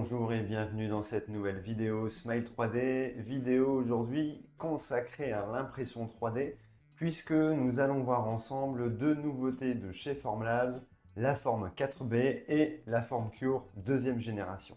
Bonjour et bienvenue dans cette nouvelle vidéo Smile 3D, vidéo aujourd'hui consacrée à l'impression 3D puisque nous allons voir ensemble deux nouveautés de chez Formlabs, la forme 4B et la forme Cure deuxième génération.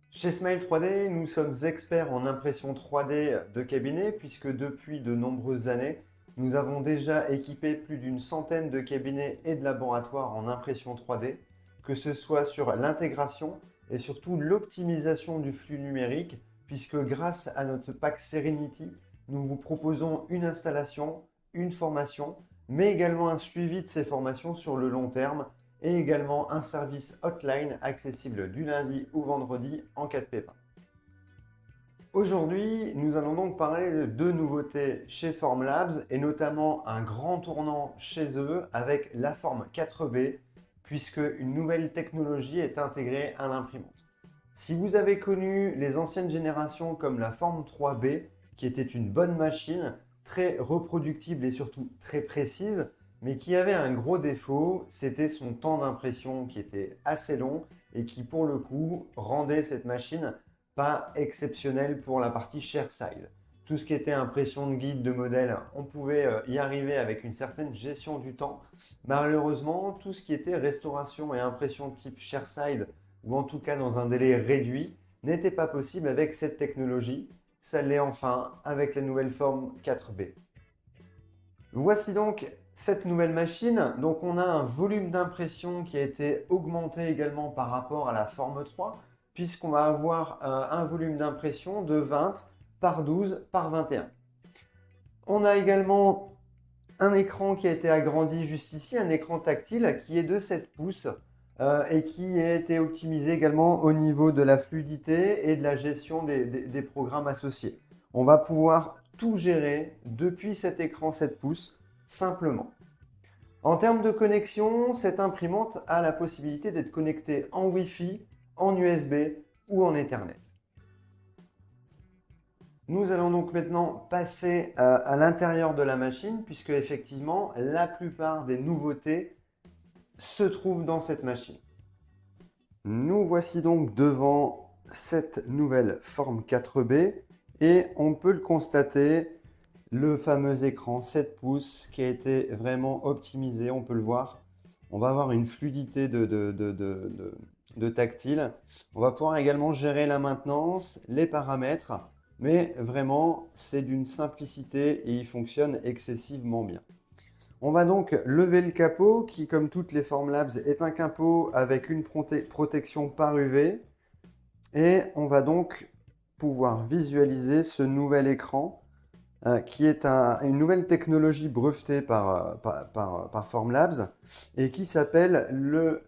Chez Smile 3D, nous sommes experts en impression 3D de cabinet puisque depuis de nombreuses années, nous avons déjà équipé plus d'une centaine de cabinets et de laboratoires en impression 3D, que ce soit sur l'intégration et surtout l'optimisation du flux numérique, puisque grâce à notre pack Serenity, nous vous proposons une installation, une formation, mais également un suivi de ces formations sur le long terme et également un service hotline accessible du lundi au vendredi en cas de pépin. Aujourd'hui, nous allons donc parler de deux nouveautés chez Formlabs et notamment un grand tournant chez eux avec la forme 4B puisque une nouvelle technologie est intégrée à l'imprimante. Si vous avez connu les anciennes générations comme la forme 3B qui était une bonne machine, très reproductible et surtout très précise, mais qui avait un gros défaut, c'était son temps d'impression qui était assez long et qui pour le coup rendait cette machine pas exceptionnelle pour la partie ShareSide. Tout ce qui était impression de guide, de modèle, on pouvait y arriver avec une certaine gestion du temps. Malheureusement, tout ce qui était restauration et impression type ShareSide, ou en tout cas dans un délai réduit, n'était pas possible avec cette technologie. Ça l'est enfin avec la nouvelle forme 4B. Voici donc cette nouvelle machine. Donc on a un volume d'impression qui a été augmenté également par rapport à la forme 3, puisqu'on va avoir un volume d'impression de 20 par 12 par 21. On a également un écran qui a été agrandi juste ici, un écran tactile qui est de 7 pouces et qui a été optimisé également au niveau de la fluidité et de la gestion des programmes associés. On va pouvoir tout gérer depuis cet écran 7 pouces simplement. En termes de connexion, cette imprimante a la possibilité d'être connectée en Wi-Fi, en USB ou en Ethernet. Nous allons donc maintenant passer à l'intérieur de la machine puisque effectivement la plupart des nouveautés se trouvent dans cette machine. Nous voici donc devant cette nouvelle forme 4B et on peut le constater, le fameux écran 7 pouces qui a été vraiment optimisé, on peut le voir. On va avoir une fluidité de tactile. On va pouvoir également gérer la maintenance, les paramètres, mais vraiment c'est d'une simplicité et il fonctionne excessivement bien. On va donc lever le capot qui, comme toutes les Formlabs, est un capot avec une protection par UV. Et on va donc pouvoir visualiser ce nouvel écran qui est une nouvelle technologie brevetée par Formlabs et qui s'appelle le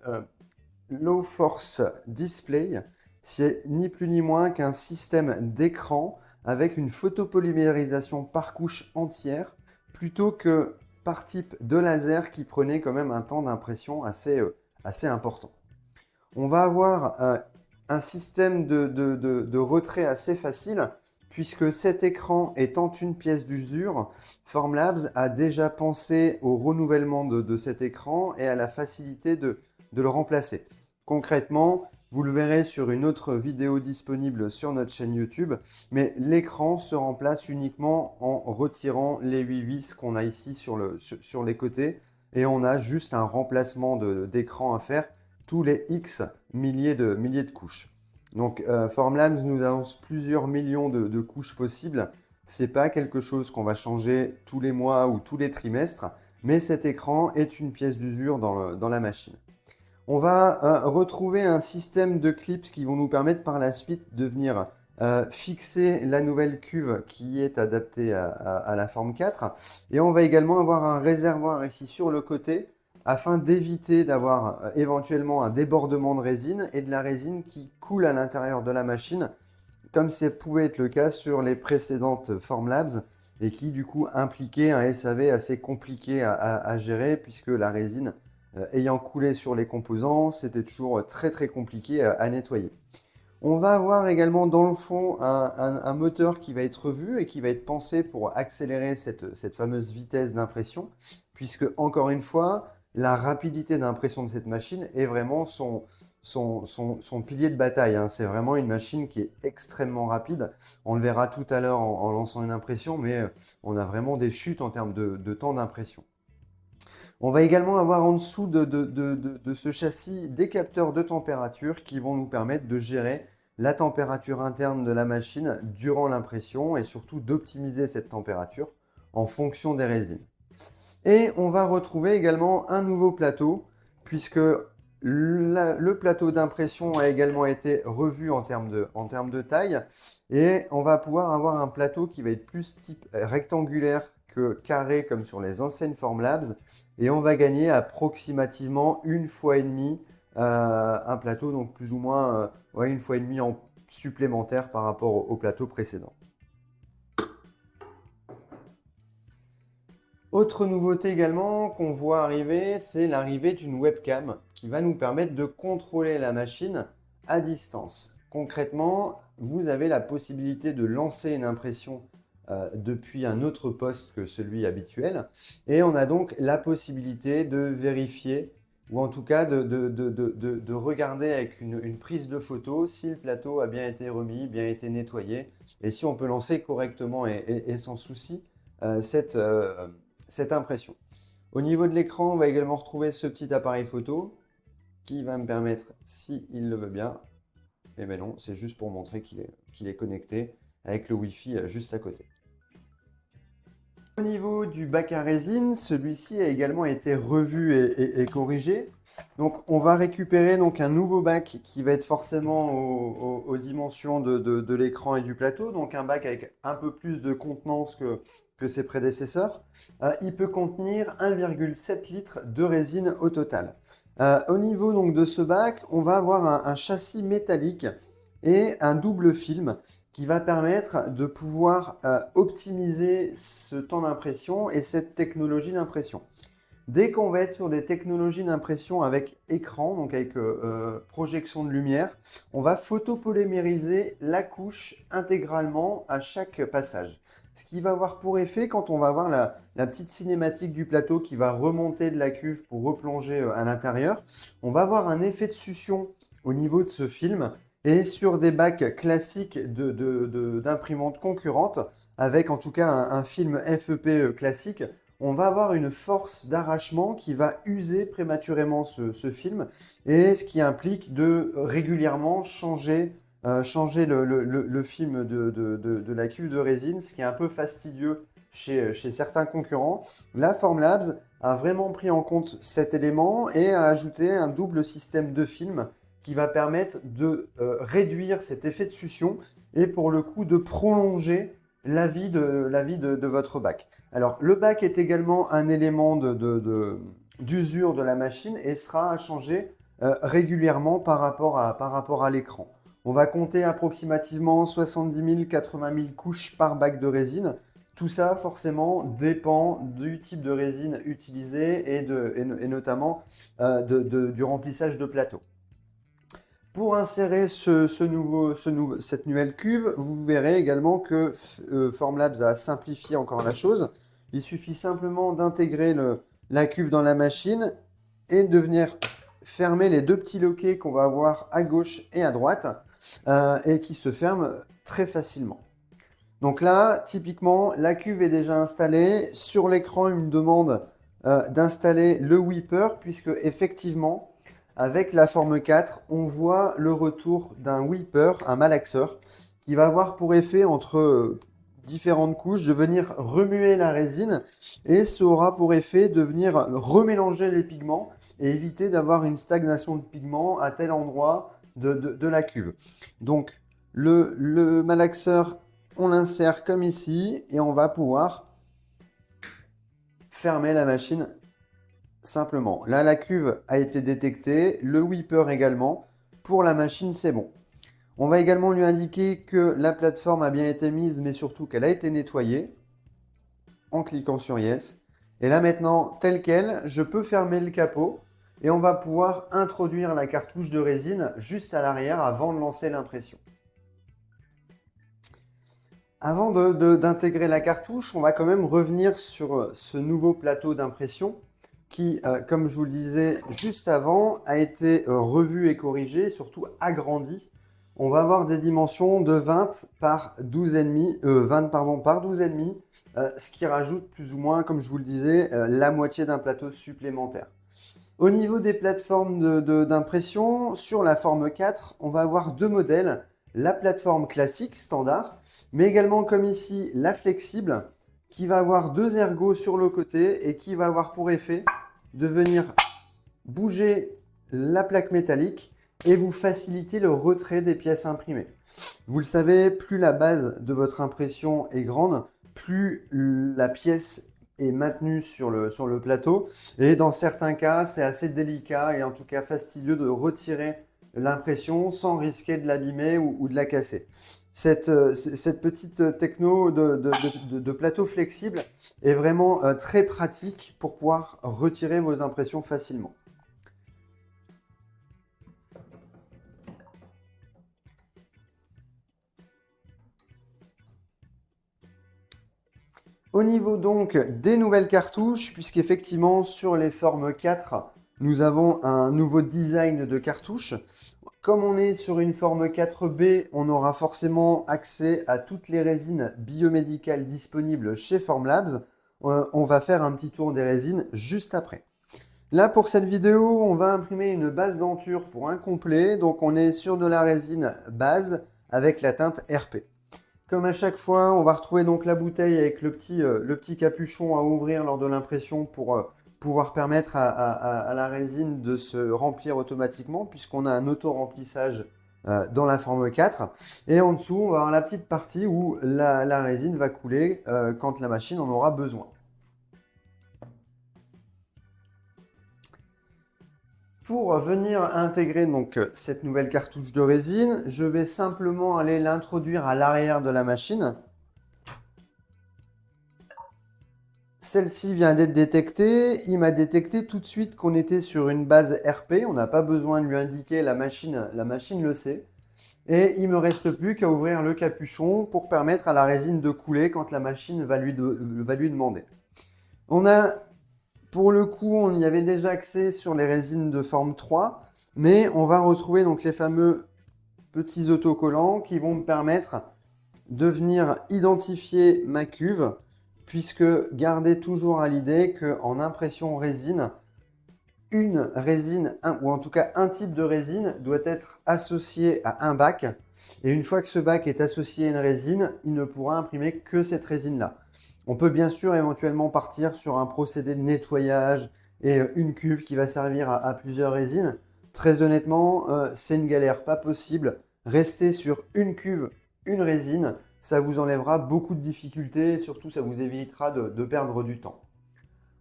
Low Force Display. C'est ni plus ni moins qu'un système d'écran avec une photopolymérisation par couche entière plutôt que par type de laser qui prenait quand même un temps d'impression assez important. On va avoir un système de retrait assez facile puisque cet écran étant une pièce d'usure, Formlabs a déjà pensé au renouvellement de cet écran et à la facilité de le remplacer. Concrètement, vous le verrez sur une autre vidéo disponible sur notre chaîne YouTube, mais l'écran se remplace uniquement en retirant les 8 vis qu'on a ici sur les côtés et on a juste un remplacement d'écran à faire tous les X milliers de couches. Donc Formlabs nous annonce plusieurs millions de couches possibles. Ce n'est pas quelque chose qu'on va changer tous les mois ou tous les trimestres, mais cet écran est une pièce d'usure dans la machine. On va retrouver un système de clips qui vont nous permettre par la suite de venir fixer la nouvelle cuve qui est adaptée à la forme 4. Et on va également avoir un réservoir ici sur le côté afin d'éviter d'avoir éventuellement un débordement de résine et de la résine qui coule à l'intérieur de la machine, comme ça pouvait être le cas sur les précédentes Formlabs et qui du coup impliquait un SAV assez compliqué à gérer puisque la résine ayant coulé sur les composants, c'était toujours très compliqué à nettoyer. On va avoir également dans le fond un moteur qui va être revu et qui va être pensé pour accélérer cette fameuse vitesse d'impression, puisque encore une fois, la rapidité d'impression de cette machine est vraiment son son pilier de bataille, hein. C'est vraiment une machine qui est extrêmement rapide. On le verra tout à l'heure en lançant une impression, mais on a vraiment des chutes en termes de temps d'impression. On va également avoir en dessous de ce châssis des capteurs de température qui vont nous permettre de gérer la température interne de la machine durant l'impression et surtout d'optimiser cette température en fonction des résines. Et on va retrouver également un nouveau plateau puisque le plateau d'impression a également été revu en termes de taille et on va pouvoir avoir un plateau qui va être plus type rectangulaire que carré comme sur les anciennes Formlabs et on va gagner approximativement 1,5 fois un plateau, donc plus ou moins 1,5 fois en supplémentaire par rapport au plateau précédent. Autre nouveauté également qu'on voit arriver, c'est l'arrivée d'une webcam qui va nous permettre de contrôler la machine à distance. Concrètement, vous avez la possibilité de lancer une impression depuis un autre poste que celui habituel et on a donc la possibilité de vérifier ou en tout cas de regarder avec une prise de photo si le plateau a bien été remis, bien été nettoyé et si on peut lancer correctement et sans souci cette impression. Au niveau de l'écran, on va également retrouver ce petit appareil photo qui va me permettre, s'il le veut bien, et bien non, c'est juste pour montrer qu'il est connecté avec le Wi-Fi juste à côté. Au niveau du bac à résine, celui-ci a également été revu et corrigé. Donc on va récupérer donc un nouveau bac qui va être forcément aux dimensions de l'écran et du plateau. Donc un bac avec un peu plus de contenance que ses prédécesseurs. Il peut contenir 1,7 litres de résine au total. Au niveau donc de ce bac, on va avoir un châssis métallique et un double film qui va permettre de pouvoir optimiser ce temps d'impression et cette technologie d'impression. Dès qu'on va être sur des technologies d'impression avec écran, donc avec projection de lumière, on va photopolymériser la couche intégralement à chaque passage. Ce qui va avoir pour effet, quand on va avoir la petite cinématique du plateau qui va remonter de la cuve pour replonger à l'intérieur, on va avoir un effet de succion au niveau de ce film. Et sur des bacs classiques d'imprimantes concurrentes, avec en tout cas un film FEP classique, on va avoir une force d'arrachement qui va user prématurément ce film, et ce qui implique de régulièrement changer le film de la cuve de résine, ce qui est un peu fastidieux chez certains concurrents. La Formlabs a vraiment pris en compte cet élément et a ajouté un double système de film qui va permettre de réduire cet effet de succion et pour le coup de prolonger la vie de votre bac. Alors le bac est également un élément d'usure de la machine et sera à changer régulièrement par rapport à l'écran. On va compter approximativement 70 000, 80 000 couches par bac de résine. Tout ça, forcément, dépend du type de résine utilisée et notamment du remplissage de plateau. Pour insérer cette nouvelle cuve, vous verrez également que Formlabs a simplifié encore la chose. Il suffit simplement d'intégrer la cuve dans la machine et de venir fermer les deux petits loquets qu'on va avoir à gauche et à droite et qui se ferment très facilement. Donc là, typiquement, la cuve est déjà installée. Sur l'écran, il me demande d'installer le Whipper puisque effectivement, avec la forme 4, on voit le retour d'un whipper, un malaxeur, qui va avoir pour effet entre différentes couches de venir remuer la résine et ça aura pour effet de venir remélanger les pigments et éviter d'avoir une stagnation de pigments à tel endroit de la cuve. Donc le malaxeur, on l'insère comme ici et on va pouvoir fermer la machine simplement. Là, la cuve a été détectée, le whipper également. Pour la machine, c'est bon. On va également lui indiquer que la plateforme a bien été mise, mais surtout qu'elle a été nettoyée en cliquant sur Yes. Et là maintenant, tel quel, je peux fermer le capot et on va pouvoir introduire la cartouche de résine juste à l'arrière avant de lancer l'impression. Avant d'intégrer la cartouche, on va quand même revenir sur ce nouveau plateau d'impression qui, comme je vous le disais juste avant, a été revu et corrigé, surtout agrandi. On va avoir des dimensions de 20 par 12,5, 20 pardon, par 12,5, ce qui rajoute plus ou moins, comme je vous le disais, la moitié d'un plateau supplémentaire. Au niveau des plateformes d'impression, sur la forme 4, on va avoir deux modèles. La plateforme classique, standard, mais également comme ici, la flexible, qui va avoir deux ergots sur le côté et qui va avoir pour effet de venir bouger la plaque métallique et vous faciliter le retrait des pièces imprimées. Vous le savez, plus la base de votre impression est grande, plus la pièce est maintenue sur le plateau. Et dans certains cas, c'est assez délicat et en tout cas fastidieux de retirer l'impression sans risquer de l'abîmer ou de la casser. Cette petite techno de plateau flexible est vraiment très pratique pour pouvoir retirer vos impressions facilement. Au niveau donc des nouvelles cartouches, puisqu'effectivement sur les formes 4, nous avons un nouveau design de cartouche. Comme on est sur une forme 4B, on aura forcément accès à toutes les résines biomédicales disponibles chez Formlabs. On va faire un petit tour des résines juste après. Là, pour cette vidéo, on va imprimer une base denture pour un complet. Donc, on est sur de la résine base avec la teinte RP. Comme à chaque fois, on va retrouver donc la bouteille avec le petit capuchon à ouvrir lors de l'impression pour pouvoir permettre à la résine de se remplir automatiquement puisqu'on a un auto-remplissage dans la forme 4. Et en dessous, on va avoir la petite partie où la résine va couler quand la machine en aura besoin. Pour venir intégrer donc cette nouvelle cartouche de résine, je vais simplement aller l'introduire à l'arrière de la machine. Celle-ci vient d'être détectée. Il m'a détecté tout de suite qu'on était sur une base RP. On n'a pas besoin de lui indiquer, la machine le sait. Et il ne me reste plus qu'à ouvrir le capuchon pour permettre à la résine de couler quand la machine va lui demander. On a, pour le coup, on y avait déjà accès sur les résines de forme 3, mais on va retrouver donc les fameux petits autocollants qui vont me permettre de venir identifier ma cuve, puisque gardez toujours à l'idée qu'en impression résine, une résine, ou en tout cas un type de résine, doit être associé à un bac. Et une fois que ce bac est associé à une résine, il ne pourra imprimer que cette résine-là. On peut bien sûr éventuellement partir sur un procédé de nettoyage et une cuve qui va servir à plusieurs résines. Très honnêtement, c'est une galère pas possible. Restez sur une cuve, une résine, ça vous enlèvera beaucoup de difficultés et surtout ça vous évitera de perdre du temps.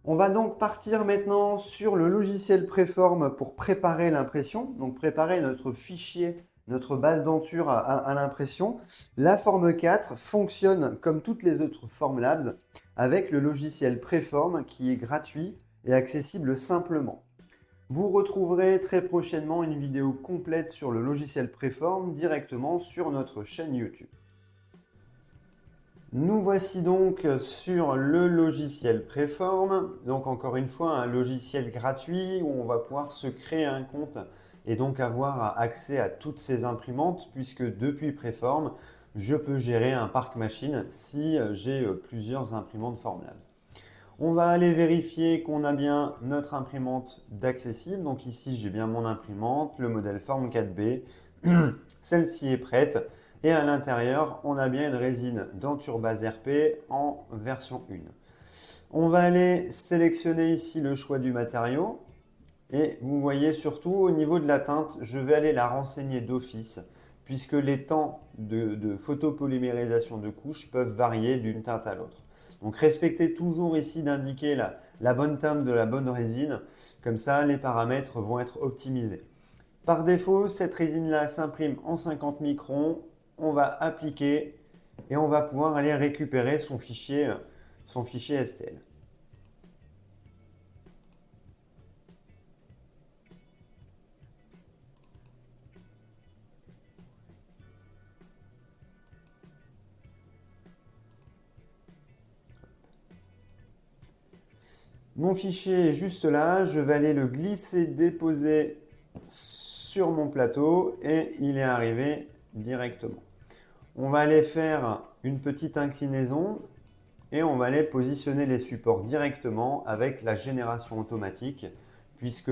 On va donc partir maintenant sur le logiciel Préform pour préparer l'impression, donc préparer notre fichier, notre base denture à l'impression. La forme 4 fonctionne comme toutes les autres Formlabs avec le logiciel Préform qui est gratuit et accessible simplement. Vous retrouverez très prochainement une vidéo complète sur le logiciel Préform directement sur notre chaîne YouTube. Nous voici donc sur le logiciel Préform. Donc encore une fois, un logiciel gratuit où on va pouvoir se créer un compte et donc avoir accès à toutes ces imprimantes puisque depuis Préform, je peux gérer un parc machine si j'ai plusieurs imprimantes Formlabs. On va aller vérifier qu'on a bien notre imprimante d'accessible. Donc ici, j'ai bien mon imprimante, le modèle Form 4B. Celle-ci est prête. Et à l'intérieur, on a bien une résine denture base RP en version 1. On va aller sélectionner ici le choix du matériau. Et vous voyez surtout au niveau de la teinte, je vais aller la renseigner d'office puisque les temps de photopolymérisation de couches peuvent varier d'une teinte à l'autre. Donc respectez toujours ici d'indiquer la bonne teinte de la bonne résine. Comme ça, les paramètres vont être optimisés. Par défaut, cette résine-là s'imprime en 50 microns. On va appliquer et on va pouvoir aller récupérer son fichier STL. Mon fichier est juste là, je vais aller le glisser, déposer sur mon plateau et il est arrivé directement. On va aller faire une petite inclinaison et on va aller positionner les supports directement avec la génération automatique puisque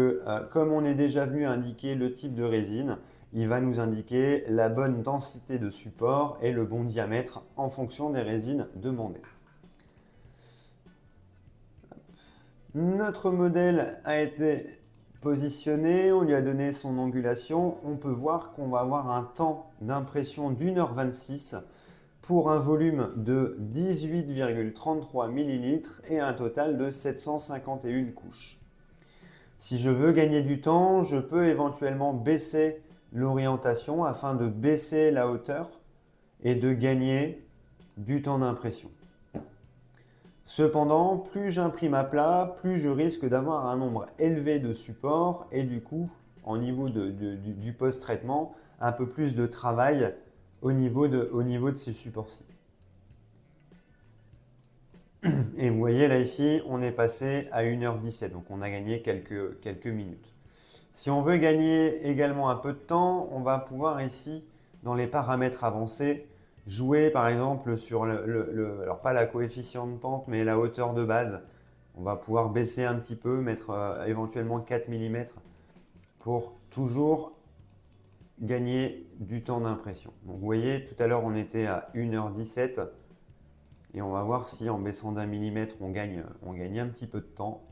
comme on est déjà venu indiquer le type de résine, il va nous indiquer la bonne densité de support et le bon diamètre en fonction des résines demandées. Notre modèle a été positionné, on lui a donné son angulation. On peut voir qu'on va avoir un temps d'impression d'1h26 pour un volume de 18,33 ml et un total de 751 couches. Si je veux gagner du temps, je peux éventuellement baisser l'orientation afin de baisser la hauteur et de gagner du temps d'impression. Cependant, plus j'imprime à plat, plus je risque d'avoir un nombre élevé de supports et du coup, au niveau du post-traitement, un peu plus de travail au niveau de ces supports-ci. Et vous voyez là ici, on est passé à 1h17, donc on a gagné quelques minutes. Si on veut gagner également un peu de temps, on va pouvoir ici, dans les paramètres avancés, jouer par exemple sur alors pas la coefficient de pente, mais la hauteur de base. On va pouvoir baisser un petit peu, mettre éventuellement 4 mm pour toujours gagner du temps d'impression. Donc vous voyez, tout à l'heure on était à 1h17 et on va voir si en baissant d'1 millimètre on gagne un petit peu de temps.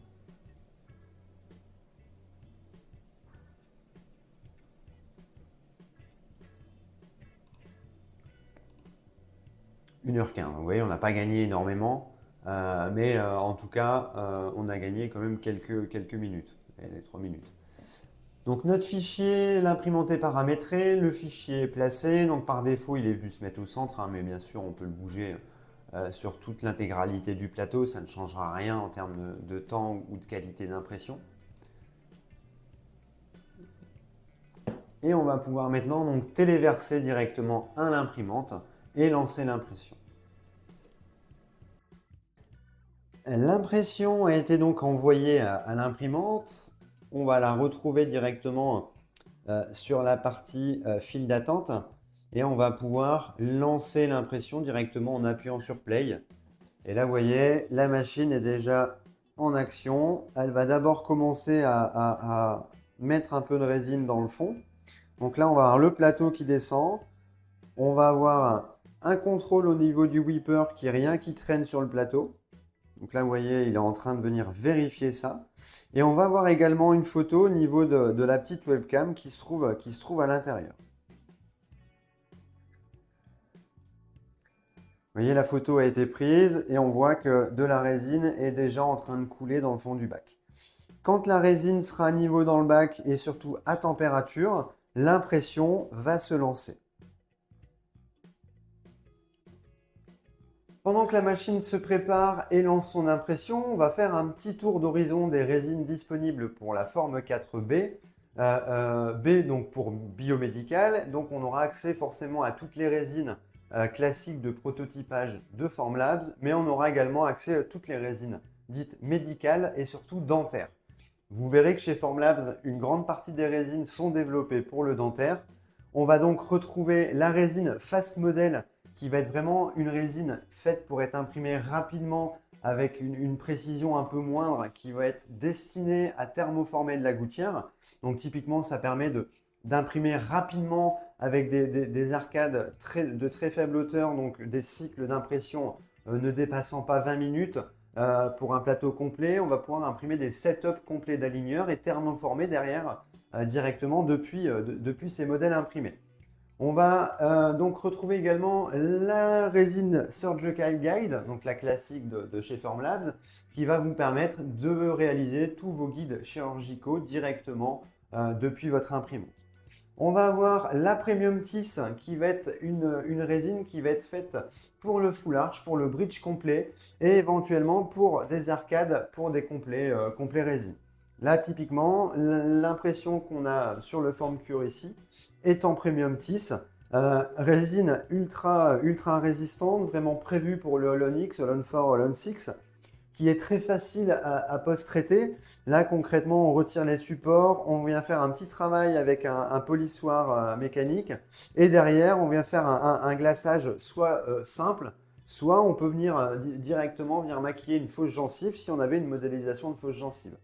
– 1h15. Vous voyez, on n'a pas gagné énormément, mais en tout cas, on a gagné quand même quelques minutes, les 3 minutes. Donc notre fichier, l'imprimante est paramétrée, le fichier est placé, donc par défaut il est venu se mettre au centre, mais bien sûr on peut le bouger sur toute l'intégralité du plateau, ça ne changera rien en termes de temps ou de qualité d'impression. Et on va pouvoir maintenant donc téléverser directement à l'imprimante et lancer l'impression. L'impression a été donc envoyée à l'imprimante. On va la retrouver directement sur la partie file d'attente et on va pouvoir lancer l'impression directement en appuyant sur Play. Et là, vous voyez, la machine est déjà en action. Elle va d'abord commencer à mettre un peu de résine dans le fond. Donc là, on va avoir le plateau qui descend. On va avoir un contrôle au niveau du whipper qui n'est rien qui traîne sur le plateau. Donc là, vous voyez, il est en train de venir vérifier ça. Et on va voir également une photo au niveau de la petite webcam qui se trouve à l'intérieur. Vous voyez, la photo a été prise et on voit que de la résine est déjà en train de couler dans le fond du bac. Quand la résine sera à niveau dans le bac et surtout à température, l'impression va se lancer. Pendant que la machine se prépare et lance son impression, on va faire un petit tour d'horizon des résines disponibles pour la forme 4B. B donc pour biomédical, donc on aura accès forcément à toutes les résines classiques de prototypage de Formlabs, mais on aura également accès à toutes les résines dites médicales et surtout dentaires. Vous verrez que chez Formlabs, une grande partie des résines sont développées pour le dentaire. On va donc retrouver la résine Fast Model qui va être vraiment une résine faite pour être imprimée rapidement avec une précision un peu moindre qui va être destinée à thermoformer de la gouttière. Donc typiquement, ça permet d'imprimer rapidement avec des arcades de très faible hauteur, donc des cycles d'impression ne dépassant pas 20 minutes. Pour un plateau complet, on va pouvoir imprimer des setups complets d'aligneurs et thermoformer derrière directement depuis ces modèles imprimés. On va donc retrouver également la résine Surgical Guide, donc la classique de chez Formlabs, qui va vous permettre de réaliser tous vos guides chirurgicaux directement depuis votre imprimante. On va avoir la Premium Tis qui va être une résine qui va être faite pour le full arch, pour le bridge complet et éventuellement pour des arcades, pour des complets résine. Là, typiquement, l'impression qu'on a sur le FormCure ici est en Premium Tis. Résine ultra résistante, vraiment prévue pour le Holon X, Holon 4, Holon 6. qui est très facile à post-traiter. Là, concrètement, on retire les supports, on vient faire un petit travail avec un polissoir mécanique et derrière, on vient faire un glaçage soit simple, soit on peut venir directement venir maquiller une fausse gencive si on avait une modélisation de fausse gencive.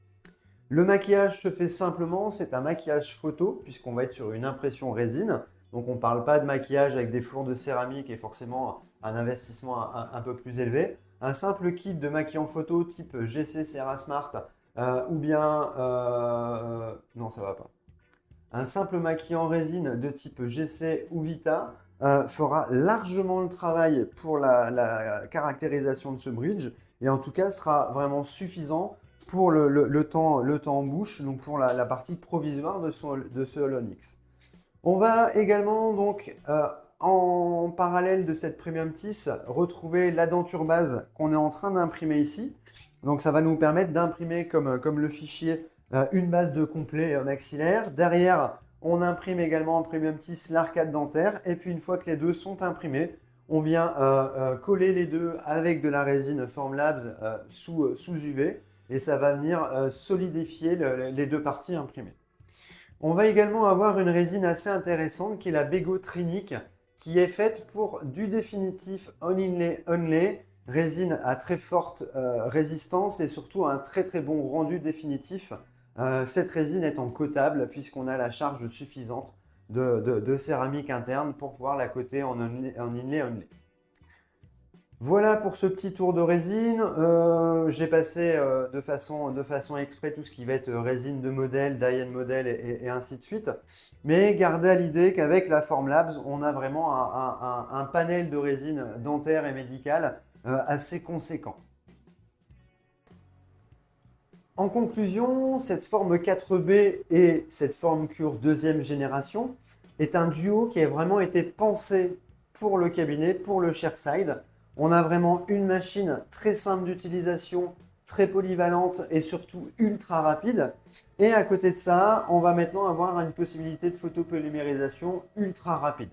Le maquillage se fait simplement, c'est un maquillage photo puisqu'on va être sur une impression résine. Donc on ne parle pas de maquillage avec des fours de céramique et forcément un investissement un peu plus élevé. Un simple kit de maquillant photo type GC Cerasmart ou bien… non, ça va pas. Un simple maquillant résine de type GC ou Vita fera largement le travail pour la caractérisation de ce bridge et en tout cas sera vraiment suffisant pour le temps en bouche, donc pour la partie provisoire de ce Holonix. On va également donc en parallèle de cette Premium Tisse retrouver la denture base qu'on est en train d'imprimer ici. Donc ça va nous permettre d'imprimer comme le fichier une base de complet maxillaire. Derrière, on imprime également en Premium Tisse l'arcade dentaire. Et puis une fois que les deux sont imprimés, on vient coller les deux avec de la résine Formlabs sous UV. Et ça va venir solidifier les deux parties imprimées. On va également avoir une résine assez intéressante qui est la Bego Trinic, qui est faite pour du définitif on-inlay onlay, résine à très forte résistance et surtout un très très bon rendu définitif. Cette résine est en coatable puisqu'on a la charge suffisante de céramique interne pour pouvoir la coater en inlay onlay. Voilà pour ce petit tour de résine. J'ai passé de façon exprès tout ce qui va être résine de modèle, die-end modèle et ainsi de suite. Mais gardez à l'idée qu'avec la Formlabs, on a vraiment un panel de résine dentaire et médicale assez conséquent. En conclusion, cette forme 4B et cette forme cure deuxième génération est un duo qui a vraiment été pensé pour le cabinet, pour le chairside. On a vraiment une machine très simple d'utilisation, très polyvalente et surtout ultra rapide. Et à côté de ça, on va maintenant avoir une possibilité de photopolymérisation ultra rapide.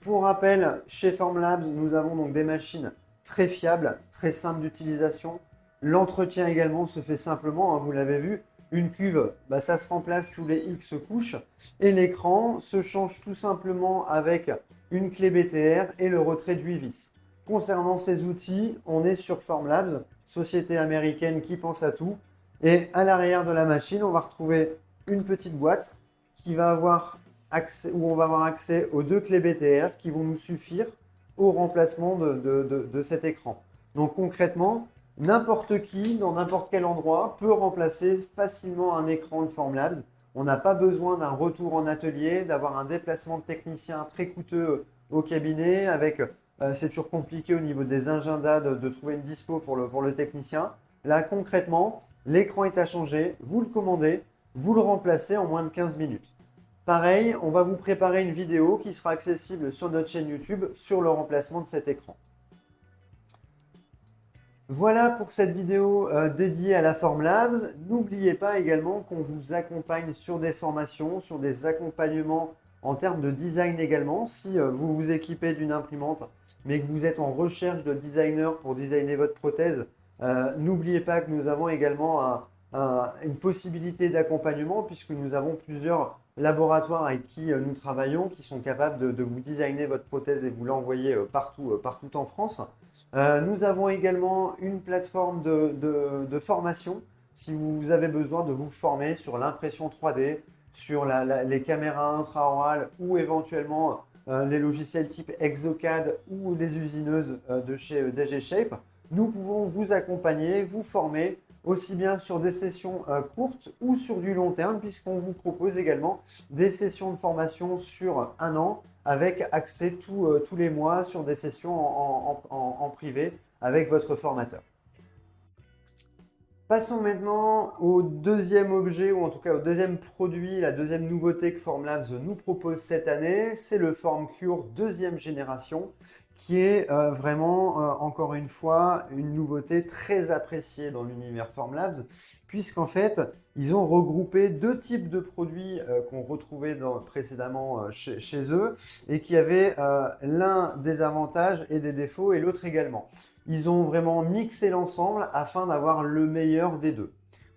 Pour rappel, chez Formlabs, nous avons donc des machines très fiables, très simples d'utilisation. L'entretien également se fait simplement, hein, vous l'avez vu. Une cuve, ça se remplace tous les X couches. Et l'écran se change tout simplement avec une clé BTR et le retrait de 8 vis. Concernant ces outils, on est sur Formlabs, société américaine qui pense à tout. Et à l'arrière de la machine, on va retrouver une petite boîte qui va avoir accès, où on va avoir accès aux deux clés BTR qui vont nous suffire au remplacement de cet écran. Donc concrètement, n'importe qui, dans n'importe quel endroit, peut remplacer facilement un écran de Formlabs. On n'a pas besoin d'un retour en atelier, d'avoir un déplacement de technicien très coûteux au cabinet. C'est toujours compliqué au niveau des agendas de trouver une dispo pour le technicien. Là, concrètement, l'écran est à changer, vous le commandez, vous le remplacez en moins de 15 minutes. Pareil, on va vous préparer une vidéo qui sera accessible sur notre chaîne YouTube sur le remplacement de cet écran. Voilà pour cette vidéo dédiée à la Formlabs. N'oubliez pas également qu'on vous accompagne sur des formations, sur des accompagnements en termes de design également. Si vous vous équipez d'une imprimante, mais que vous êtes en recherche de designer pour designer votre prothèse, n'oubliez pas que nous avons également une possibilité d'accompagnement puisque nous avons plusieurs laboratoires avec qui nous travaillons qui sont capables de vous designer votre prothèse et vous l'envoyer partout en France. Nous avons également une plateforme de formation si vous avez besoin de vous former sur l'impression 3D, sur les caméras intraorales ou éventuellement les logiciels type Exocad ou les usineuses de chez DG Shape. Nous pouvons vous accompagner, vous former aussi bien sur des sessions courtes ou sur du long terme puisqu'on vous propose également des sessions de formation sur 1 an avec accès tous les mois sur des sessions en privé avec votre formateur. Passons maintenant au deuxième objet ou en tout cas au deuxième produit, la deuxième nouveauté que Formlabs nous propose cette année, c'est le FormCure deuxième génération qui est vraiment, encore une fois, une nouveauté très appréciée dans l'univers Formlabs, puisqu'en fait, ils ont regroupé deux types de produits qu'on retrouvait précédemment chez eux et qui avaient l'un des avantages et des défauts et l'autre également. Ils ont vraiment mixé l'ensemble afin d'avoir le meilleur des deux.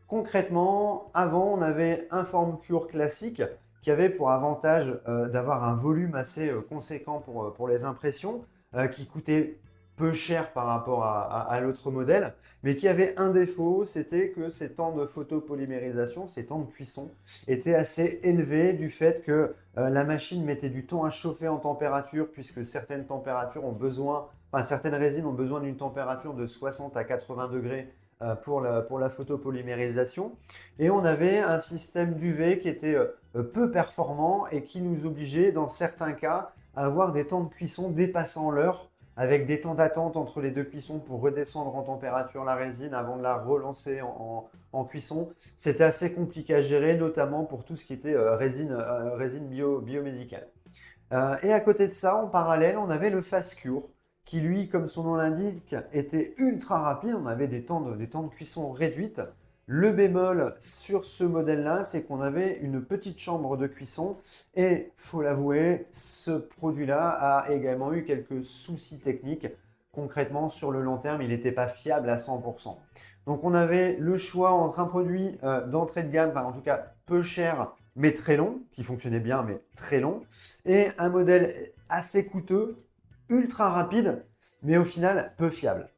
Concrètement, avant, on avait un FormCure classique qui avait pour avantage d'avoir un volume assez conséquent pour les impressions, qui coûtait peu cher par rapport à l'autre modèle, mais qui avait un défaut, c'était que ces temps de photopolymérisation, ces temps de cuisson, étaient assez élevés du fait que la machine mettait du temps à chauffer en température, puisque certaines températures ont besoin, enfin certaines résines ont besoin d'une température de 60 à 80 degrés pour la photopolymérisation. Et on avait un système d'UV qui était peu performant et qui nous obligeait, dans certains cas, à avoir des temps de cuisson dépassant l'heure, avec des temps d'attente entre les deux cuissons pour redescendre en température la résine avant de la relancer en cuisson. C'était assez compliqué à gérer, notamment pour tout ce qui était résine biomédicale. Et à côté de ça, en parallèle, on avait le Fast Cure, qui lui, comme son nom l'indique, était ultra rapide. On avait des temps de cuisson réduites. Le bémol sur ce modèle-là, c'est qu'on avait une petite chambre de cuisson et, faut l'avouer, ce produit-là a également eu quelques soucis techniques. Concrètement, sur le long terme, il n'était pas fiable à 100%. Donc, on avait le choix entre un produit d'entrée de gamme, enfin en tout cas peu cher, mais très long, qui fonctionnait bien, mais très long, et un modèle assez coûteux, ultra rapide, mais au final peu fiable.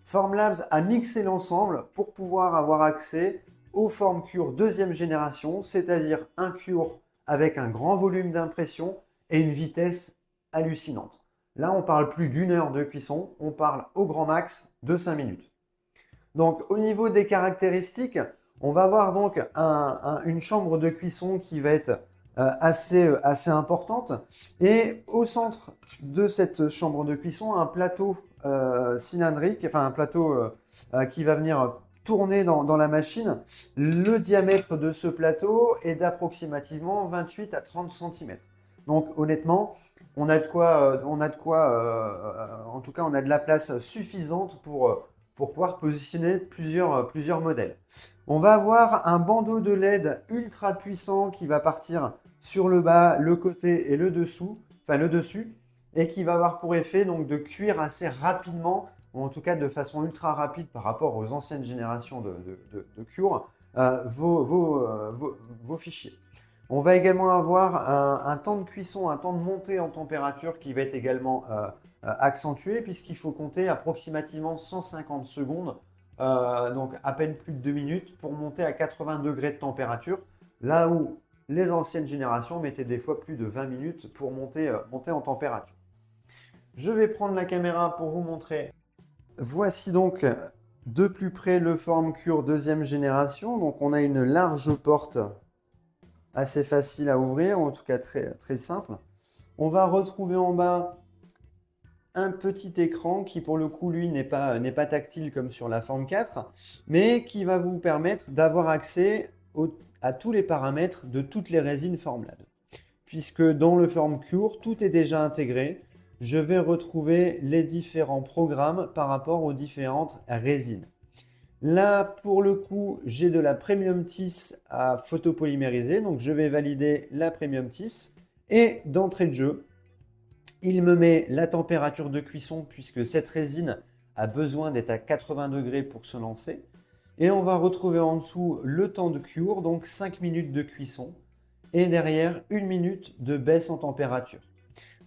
Formlabs a mixé l'ensemble pour pouvoir avoir accès au FormCure deuxième génération, c'est-à-dire un cure avec un grand volume d'impression et une vitesse hallucinante. Là, on ne parle plus d'une heure de cuisson, on parle au grand max de 5 minutes. Donc, au niveau des caractéristiques, on va avoir donc une chambre de cuisson qui va être assez importante. Et au centre de cette chambre de cuisson, un plateau cylindrique, enfin un plateau qui va venir tourner dans la machine. Le diamètre de ce plateau est d'approximativement 28 à 30 cm. Donc honnêtement, on a de quoi, en tout cas on a de la place suffisante pour pouvoir positionner plusieurs modèles. On va avoir un bandeau de LED ultra puissant qui va partir sur le bas, le côté et le dessous, enfin le dessus, et qui va avoir pour effet donc de cuire assez rapidement, ou en tout cas de façon ultra rapide par rapport aux anciennes générations de cure, vos fichiers. On va également avoir un temps de cuisson, un temps de montée en température qui va être également accentué, puisqu'il faut compter approximativement 150 secondes, donc à peine plus de 2 minutes, pour monter à 80 degrés de température, là où les anciennes générations mettaient des fois plus de 20 minutes pour monter en température. Je vais prendre la caméra pour vous montrer. Voici donc de plus près le FormCure deuxième génération. Donc on a une large porte assez facile à ouvrir, en tout cas très, très simple. On va retrouver en bas un petit écran qui pour le coup lui n'est pas tactile comme sur la Form 4, mais qui va vous permettre d'avoir accès à tous les paramètres de toutes les résines Formlabs. Puisque dans le FormCure, tout est déjà intégré. Je vais retrouver les différents programmes par rapport aux différentes résines. Là, pour le coup, j'ai de la Premium TIS à photopolymériser. Donc, je vais valider la Premium TIS. Et d'entrée de jeu, il me met la température de cuisson puisque cette résine a besoin d'être à 80 degrés pour se lancer. Et on va retrouver en dessous le temps de cure, donc 5 minutes de cuisson. Et derrière, 1 minute de baisse en température.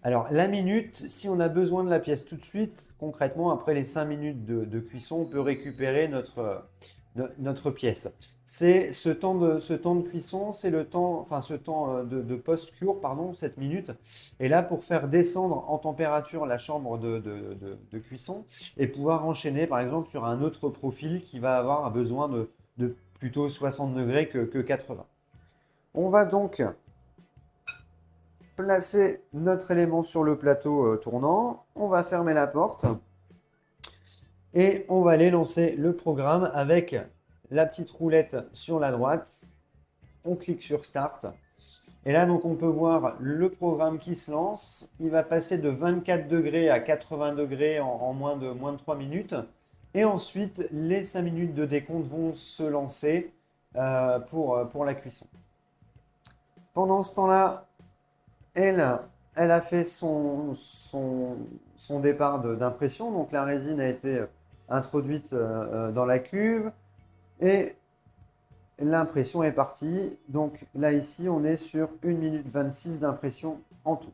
Alors, la minute, si on a besoin de la pièce tout de suite, concrètement, après les 5 minutes de cuisson, on peut récupérer notre pièce. C'est ce temps de cuisson, c'est le temps, enfin ce temps de post-cure, pardon, 7 minutes. Et là, pour faire descendre en température la chambre de cuisson et pouvoir enchaîner, par exemple, sur un autre profil qui va avoir besoin de plutôt 60 degrés que 80. On va donc placer notre élément sur le plateau tournant. On va fermer la porte et on va aller lancer le programme avec la petite roulette sur la droite. On clique sur Start Et là, donc, on peut voir le programme qui se lance. Il va passer de 24 degrés à 80 degrés en moins de 3 minutes. Et ensuite, les 5 minutes de décompte vont se lancer pour la cuisson. Pendant ce temps-là, elle a fait son départ d'impression. Donc, la résine a été introduite dans la cuve. Et l'impression est partie. Donc là, ici, on est sur 1 minute 26 d'impression en tout.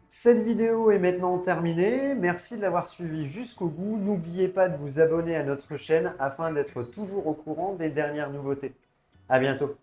Cette vidéo est maintenant terminée. Merci de l'avoir suivi jusqu'au bout. N'oubliez pas de vous abonner à notre chaîne afin d'être toujours au courant des dernières nouveautés. À bientôt.